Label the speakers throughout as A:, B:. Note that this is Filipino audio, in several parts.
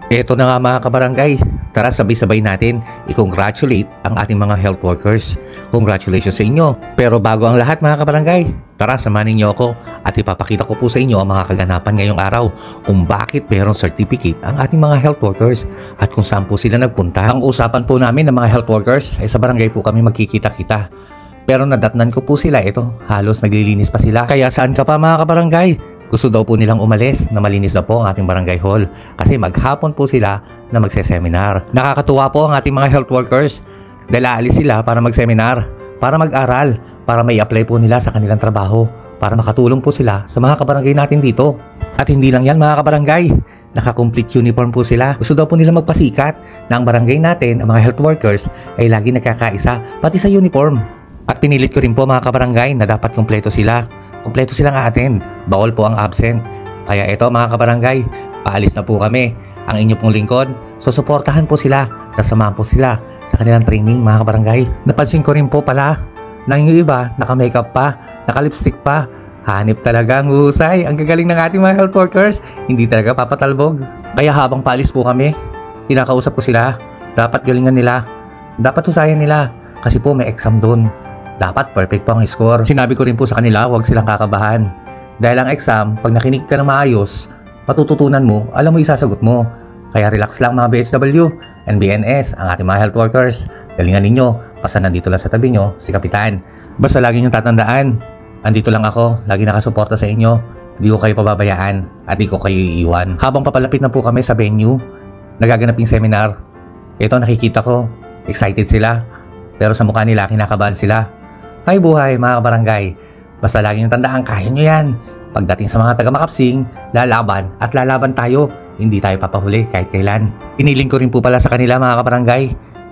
A: Eto na nga mga kabarangay, tara sabay-sabay natin i-congratulate ang ating mga health workers. Congratulations sa inyo. Pero bago ang lahat mga kabarangay, tara samanin niyo ako at ipapakita ko po sa inyo ang mga kaganapan ngayong araw kung bakit mayroong certificate ang ating mga health workers at kung saan po sila nagpunta. Ang usapan po namin ng mga health workers ay sa barangay po kami magkikita-kita. Pero nadatnan ko po sila, ito halos naglilinis pa sila. Kaya saan ka pa mga kabarangay? Gusto daw po nilang umalis na malinis na po ang ating barangay hall kasi maghapon po sila na magse-seminar. Nakakatuwa po ang ating mga health workers dahil aalis sila para mag-seminar, para mag-aral, para may apply po nila sa kanilang trabaho, para makatulong po sila sa mga kabarangay natin dito. At hindi lang yan mga kabarangay, naka-complete uniform po sila. Gusto daw po nila magpasikat na ang barangay natin, ang mga health workers ay lagi nagkakaisa pati sa uniform. At pinilit ko rin po mga kabarangay na dapat kumpleto sila. Kumpleto silang atin, bawal po ang absent. Kaya ito mga kabarangay, paalis na po kami. Ang inyo pong lingkod, susuportahan po sila, sasamahan po sila sa kanilang training mga kabarangay. Napansin ko rin po pala na yung iba, naka-makeup pa, naka-lipstick pa. Hanip talaga ang husay, ang gagaling ng ating mga health workers, hindi talaga papatalbog. Kaya habang paalis po kami, kinakausap ko sila, dapat galingan nila, dapat husayan nila, kasi po may exam doon. Dapat perfect po ang score. Sinabi ko rin po sa kanila, huwag silang kakabahan. Dahil ang exam, pag nakinig ka na maayos, matututunan mo, alam mo isasagot mo. Kaya relax lang mga BHW and BNS, ang ating mga health workers. Galingan ninyo, basta nandito lang sa tabi nyo, si Kapitan. Basta lagi nyo tatandaan, andito lang ako, lagi nakasuporta sa inyo. Di ko kayo pababayaan at di ko kayo iiwan. Habang papalapit na po kami sa venue, nagaganap yung seminar. Ito nakikita ko, excited sila. Pero sa mukha nila, kinakabahan sila. Hay buhay mga kabarangay, basta lagi nyo tandaan, kaya nyo yan. Pagdating sa mga taga-Makapsing, lalaban at lalaban tayo, hindi tayo papahuli kahit kailan. Piniling ko rin po pala sa kanila mga kabarangay,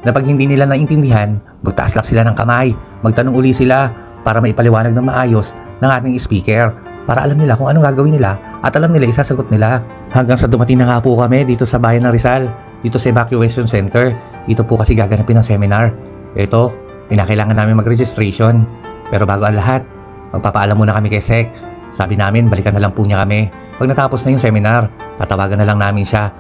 A: na pag hindi nila naintindihan, magtaas lang sila ng kamay, magtanong uli sila para maipaliwanag ng maayos ng ating speaker, para alam nila kung anong gagawin nila at alam nila isasagot nila. Hanggang sa dumating na nga po kami dito sa bayan ng Rizal, dito sa evacuation center. Dito po kasi gaganapin ng seminar. Ito, kinakailangan namin mag-registration. Pero bago ang lahat, magpapaalam muna kami kay Sec. Sabi namin, balikan na lang po niya kami. Pag natapos na yung seminar, tatawagan na lang namin siya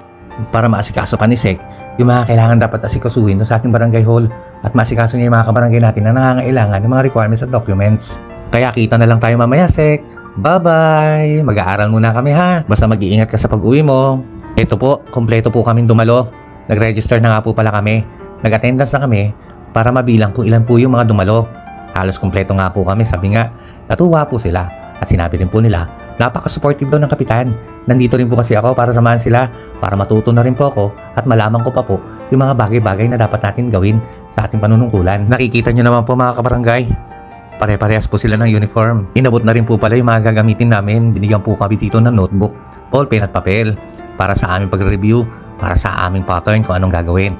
A: para maasikaso pa ni Sec yung mga kailangan dapat asikasuhin sa ating barangay hall at maasikaso niya yung mga kabarangay natin na nangangailangan ng mga requirements at documents. Kaya kita na lang tayo mamaya, Sec. Bye-bye! Mag-aaral muna kami ha. Basta mag-iingat ka sa pag-uwi mo. Ito po, kompleto po kaming dumalo. Nag-register na nga po pala kami. Nag-attendance na kami para mabilang kung ilan po yung mga dumalo. Halos kumpleto nga po kami, sabi nga. Natuwa po sila at sinabi rin po nila, napaka-supportive daw ng Kapitan. Nandito rin po kasi ako para samahan sila, para matuto na rin po ako at malaman ko pa po yung mga bagay-bagay na dapat natin gawin sa ating panunungkulan. Nakikita nyo naman po mga kabarangay, pare-parehas po sila ng uniform. Inabot na rin po pala yung mga gagamitin namin. Binigyan po kami dito ng notebook, ballpen at papel para sa aming pag-review, para sa aming pattern kung anong gagawin.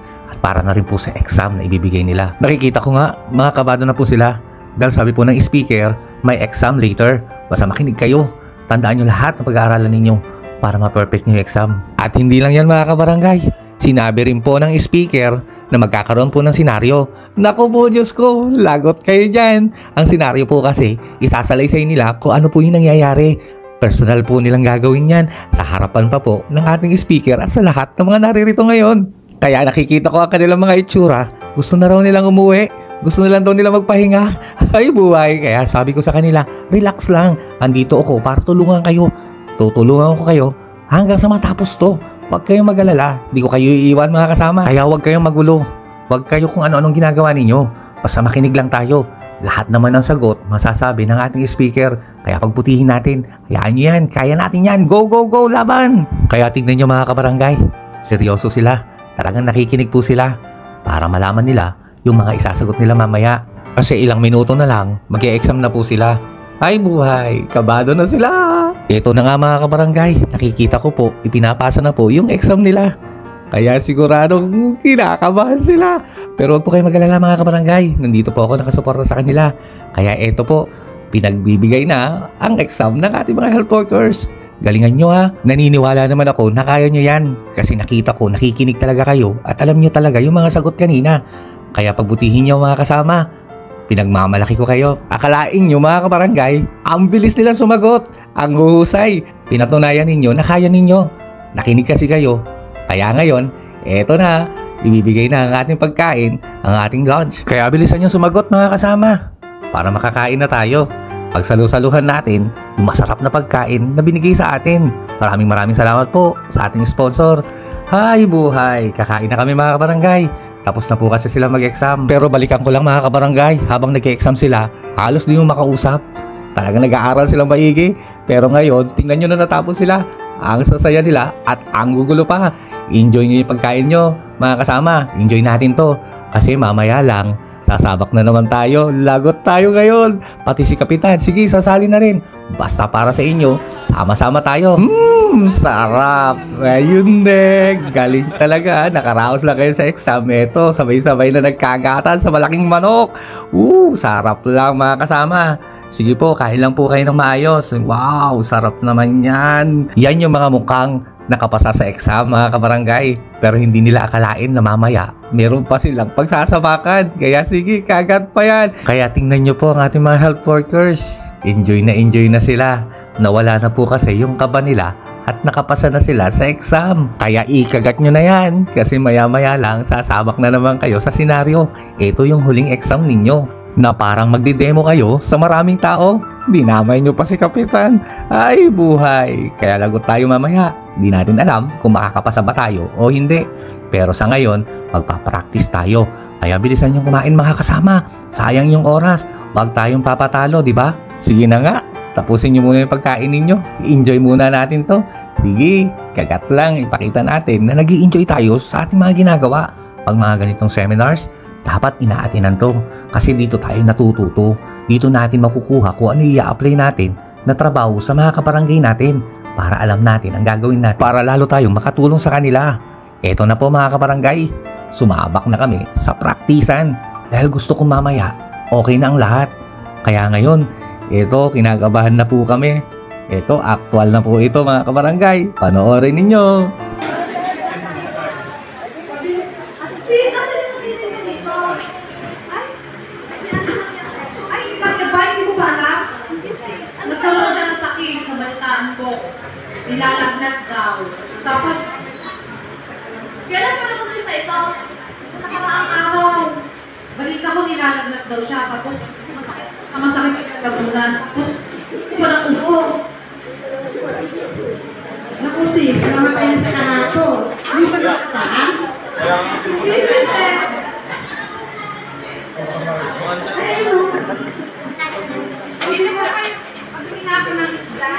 A: Para na rin po sa exam na ibibigay nila. Nakikita ko nga, mga kabado na po sila. Dahil sabi po ng speaker, may exam later. Basta makinig kayo. Tandaan nyo lahat ng pag-aaralan ninyo para ma-perfect nyo yung exam. At hindi lang yan mga kabarangay. Sinabi rin po ng speaker na magkakaroon po ng senaryo. Naku po Diyos ko, lagot kayo dyan. Ang senaryo po kasi, isasalaysay nila kung ano po yung nangyayari. Personal po nilang gagawin yan sa harapan pa po ng ating speaker at sa lahat ng mga naririto ngayon. Kaya nakikita ko ang kanilang mga itsura. Gusto na raw nilang umuwi. Gusto na lang daw nila magpahinga. Ay buhay. Kaya sabi ko sa kanila, relax lang. Andito ako para tulungan kayo. Tutulungan ko kayo hanggang sa matapos to. Huwag kayong mag-alala. Di ko kayo iiwan mga kasama. Kaya huwag kayong magulo. Huwag kayo kung ano-anong ginagawa ninyo. Basta makinig lang tayo. Lahat naman ng sagot masasabi ng ating speaker. Kaya pagputihin natin. Hayaan nyo yan. Kaya natin yan. Go, go, go. Laban. Kaya tignan nyo mga kabarangay. Seryoso sila. Talagang nakikinig po sila para malaman nila yung mga isasagot nila mamaya. Kasi ilang minuto na lang, mag-e-exam na po sila. Ay buhay, kabado na sila. Ito na nga mga kabarangay, nakikita ko po, ipinapasa na po yung exam nila. Kaya siguradong kinakabahan sila. Pero huwag po kayo mag-alala mga kabarangay, nandito po ako nakasuporta sa kanila. Kaya ito po, pinagbibigay na ang exam ng ating mga health workers. Galingan nyo ha. Naniniwala naman ako na kaya nyo yan. Kasi nakita ko, nakikinig talaga kayo at alam nyo talaga yung mga sagot kanina. Kaya pagbutihin nyo mga kasama. Pinagmamalaki ko kayo. Akalain nyo mga kabarangay, ang bilis nilang sumagot. Ang husay. Pinatunayan ninyo na kaya ninyo. Nakinig kasi kayo. Kaya ngayon, eto na, ibibigay na ang ating pagkain, ang ating lunch. Kaya bilisan nyo sumagot mga kasama para makakain na tayo. Pagsalu-saluhan natin yung masarap na pagkain na binigay sa atin. Maraming salamat po sa ating sponsor. Hay buhay! Kakain na kami mga kabarangay. Tapos na po kasi sila mag-exam. Pero balikan ko lang mga kabarangay, habang nag-exam sila, halos di mo makausap. Talagang nag-aaral silang maigi. Pero ngayon, tingnan nyo na natapos sila. Ang sasaya nila at ang gugulo pa. Enjoy nyo yung pagkain nyo mga kasama. Enjoy natin to. Kasi mamaya lang, sasabak na naman tayo. Lagot tayo ngayon. Pati si Kapitan, sige sasali na rin. Basta para sa inyo, sama-sama tayo. Sarap. Ayun galing talaga. Nakaraos lang kayo sa exam. Ito, sabay-sabay na nagkagatan sa malaking manok. Sarap lang mga kasama. Sige po, kain lang po kayo ng maayos. Wow, sarap naman yan. Yan yung mga mukhang nakapasa sa exam mga kabarangay. Pero hindi nila akalain na mamaya meron pa silang pagsasabakan. Kaya sige, kagat pa yan. Kaya tingnan nyo po ang ating mga health workers. Enjoy na sila. Nawala na po kasi yung kaba nila at nakapasa na sila sa exam. Kaya ikagat nyo na yan. Kasi maya-maya lang sasabak na naman kayo sa senaryo. Ito yung huling exam ninyo na parang magdidemo kayo sa maraming tao. Dinamay nyo pa si Kapitan. Ay buhay. Kaya lagot tayo mamaya. Di natin alam kung makakapasa ba tayo o hindi. Pero sa ngayon, magpapractice tayo. Kaya bilisan nyo kumain mga kasama. Sayang yung oras. Huwag tayong papatalo, di ba? Sige na nga. Tapusin nyo muna yung pagkain ninyo. I-enjoy muna natin to. Sige, kagat lang. Ipakita natin na nag-i-enjoy tayo sa ating mga ginagawa. Pag mga ganitong seminars, dapat inaatinan to. Kasi dito tayo natututo. Dito natin makukuha kung ano i-apply natin na trabaho sa mga kabarangay natin. Para alam natin ang gagawin natin. Para lalo tayong makatulong sa kanila. Eto na po mga kabarangay. Sumabak na kami sa praktisan. Dahil gusto kong mamaya, okay na ang lahat. Kaya ngayon, eto, kinakabahan na po kami. Eto, actual na po ito mga kabarangay. Panoorin ninyo.
B: Nagkaroon na ng sakit, nabalitaan ko. Nilalagnat daw. Tapos, kailan ko nakumpisa ito? Nakaraang araw. Balita ko nilalagnat daw siya. Tapos, masakit yung lagunan. Tapos, walang ubo.
C: Naku sis, namatay na sa kahapon. Hindi ba nakasaan?
B: Hindi, sister.
C: Ayun.
B: Hindi ko kayo. Pagpili na ako ng isda.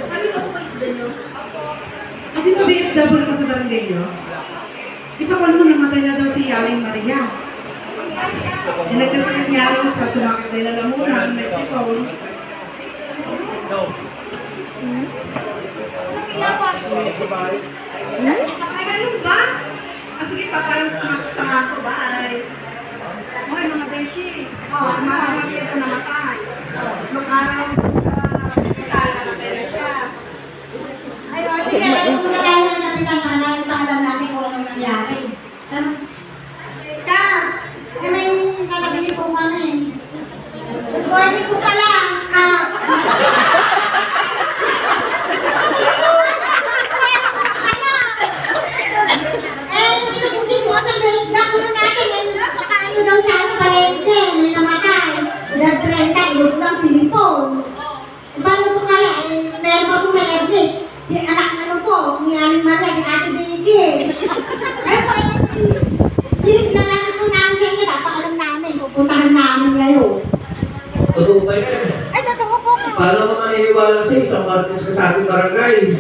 B: Palis ako pa isda nyo.
C: Hindi ba BSW ka sa barangay nyo? Di ba kung namatay na daw si Yaling Maria? Nagkakit niya ako sa sumakit na lalamunan, may tipon.
B: Ay, ganun ba? Sige pa, parang sama ko ba?
D: Hoy, mga beshi. Mahamag ito namatay. Mag-araw namatay na siya.
E: Ayun, sige, kung nakaya na pinangalan, alam natin kung anong nangyari. Ka, may sasabihin po kami. Good morning po pala. Paano po kaya? Meron pa po may edit. Si anak na po, ni Aling Maria, si Ate Biggie. Ay po, hindi lang natin po namin sa inyo. Napakalam namin. Pupuntahan namin ngayon.
F: Totoo ba yan?
E: Ay, totoo po.
F: Paano ka maniniwala sa isang artist ka sa ating barangay?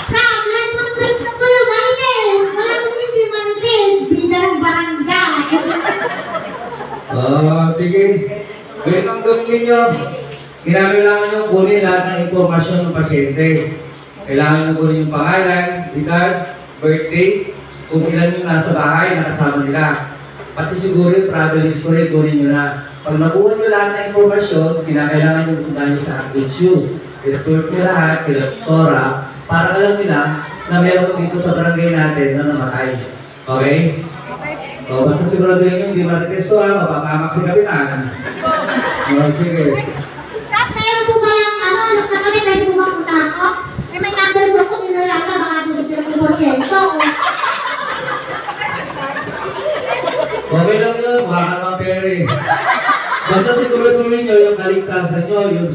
E: Sam, lahat po ng friends na po yung Marites. Wala po hindi Marites. Bida ng barangay.
F: Sige. Ganito ang gawin ninyo. Kinakailangan nyo kunin lahat ng impormasyon ng pasyente. Kailangan nyo kunin yung pangalan, edad, birthday, kung ilan yung nasa bahay na kasama nila. Pati siguro yung travel history, kunin nyo na. Pag nakuha nyo lahat ng impormasyon, kinakailangan nyo punta nyo sa HQ. I-report nyo lahat, kila para alam nila na meron dito sa barangay natin na namatay. Okay? O, basta siguraduhin nyo, hindi matitesto mapapamak si Kapitan. O, sige.
E: Meron po ba yung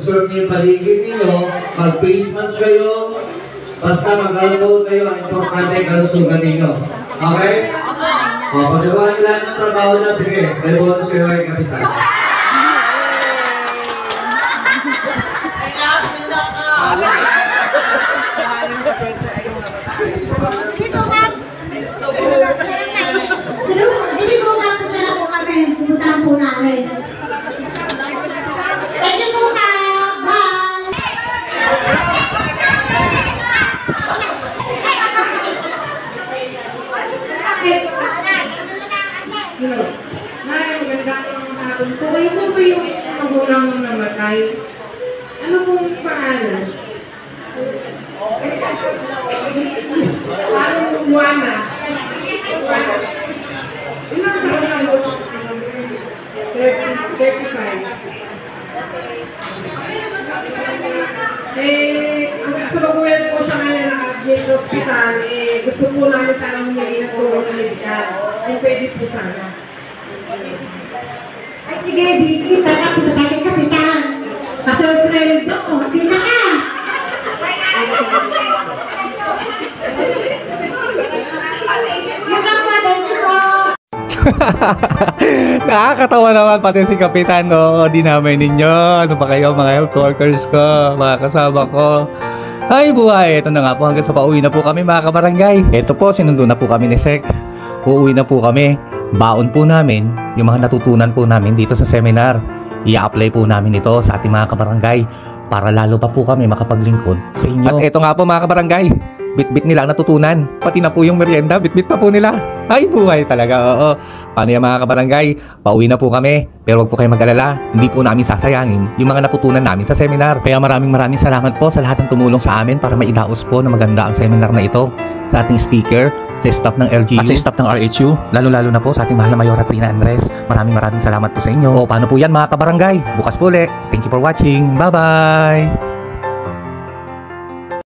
F: conserve niyo yung paligid niyo, mag-face mask kayo, basta mag-alcohol kayo, ang importante kalusugan ninyo. Okay? O, pagkagawa niyo lahat ng trabaho niyo, sige, may bonus kayo ay kapitan.
E: Sige po nga, punta na po kami. Pumuntahan po namin. Thank you po ka. Bye!
C: Hello. Nay, magandang hapon po. Kayo po ba yung magulang mong namatay? Ano pong pangalan? Parang Juana. Ilang taon na mo? 35. Sa pag-uwi po siya ngayon na sa hospital, gusto po namin sana humingi ng tulong na medikal. Kung pwede po sana.
E: Ay, sige, Vicky. Tara, punta tayo kay Kapitan. Pasunod-sunod ko. Kita ka.
A: Nakakatawa naman pati si Kapitan, no? Dinamay ninyo. Ano pa kayo, mga health workers ko, mga kasama ko. Ay buhay, ito na nga po hanggang sa pauwi na po kami mga kabarangay. Ito po, sinundo na po kami ni Sek. Uuwi na po kami. Baon po namin yung mga natutunan po namin dito sa seminar. I-apply po namin ito sa ating mga kabarangay para lalo pa po kami makapaglingkod sa inyo. At ito nga po mga kabarangay, bit-bit nila ang natutunan. Pati na po yung merienda, bit-bit pa po nila. Ay buhay talaga, oo. Paano yan mga kabarangay? Pauwi na po kami. Pero wag po kayo mag-alala, hindi po namin sasayangin yung mga natutunan namin sa seminar. Kaya maraming salamat po sa lahat ng tumulong sa amin para maidaos po na maganda ang seminar na ito. Sa ating speaker, sa staff ng LGU, at sa staff ng RHU, lalo-lalo na po sa ating mahal na Mayora Trina Andres. Maraming salamat po sa inyo. O paano po yan mga kabarangay? Bukas po ulit. Thank you for watching. Bye-bye!